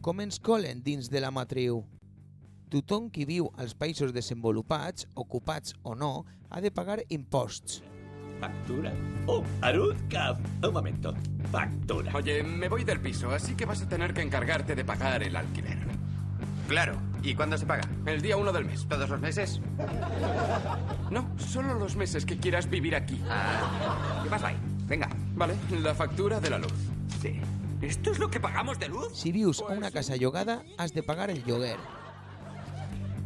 Com ens colen dins de la matriu? Tothom qui viu als països desenvolupats, ocupats o no, ha de pagar imposts. ¿Factura? Oh, Arud Kaf. Un momento. Factura. Oye, me voy del piso, así que vas a tener que encargarte de pagar el alquiler. Claro. ¿Y cuándo se paga? El día 1 del mes. ¿Todos los meses? No, solo los meses que quieras vivir aquí. ¿Qué pasa ahí? Venga. Vale, la factura de la luz. Sí. ¿Esto es lo que pagamos de luz? Si vius a una casa llogada, has de pagar el lloguer.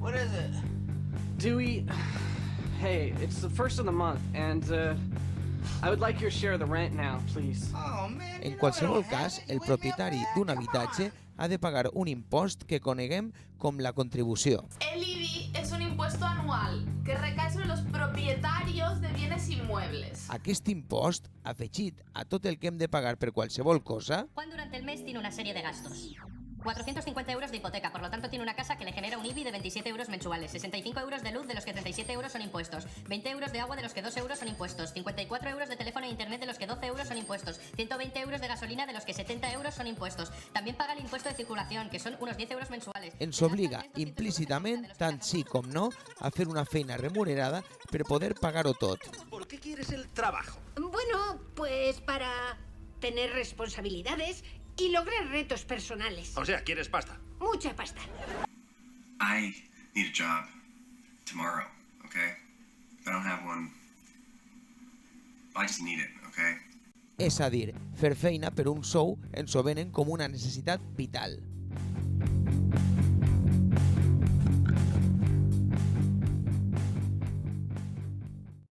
What is it? Dewey, hey, it's the first of the month, and I would like your share of the rent now, please. Oh, man. En qualsevol cas, el propietari d'un habitatge ha de pagar un impost que coneguem com la contribució. El IBI es un impuesto anual que recae sobre los propietarios de bienes inmuebles. Aquest impost, afegit a tot el que hem de pagar per qualsevol cosa, Juan durante el mes tiene una serie de gastos. 450 euros de hipoteca, por lo tanto tiene una casa que le genera un IBI de 27 euros mensuales, 65 euros de luz de los que 37 euros son impuestos, 20 euros de agua de los que 2 euros son impuestos, 54 euros de teléfono e internet de los que 12 euros son impuestos, 120 euros de gasolina de los que 70 euros son impuestos. También paga el impuesto de circulación, que son unos 10 euros mensuales. ens obliga implícitament, tant sí com no, a fer una feina remunerada per poder pagar-ho tot. ¿Por qué quieres el trabajo? Bueno, pues para tener responsabilidades y lograr retos personales. O sea, ¿quieres pasta? Mucha pasta. I need a job tomorrow, okay? If I don't have one, I just need it, okay? És a dir, fer feina per un sou ens ho venen com una necessitat vital.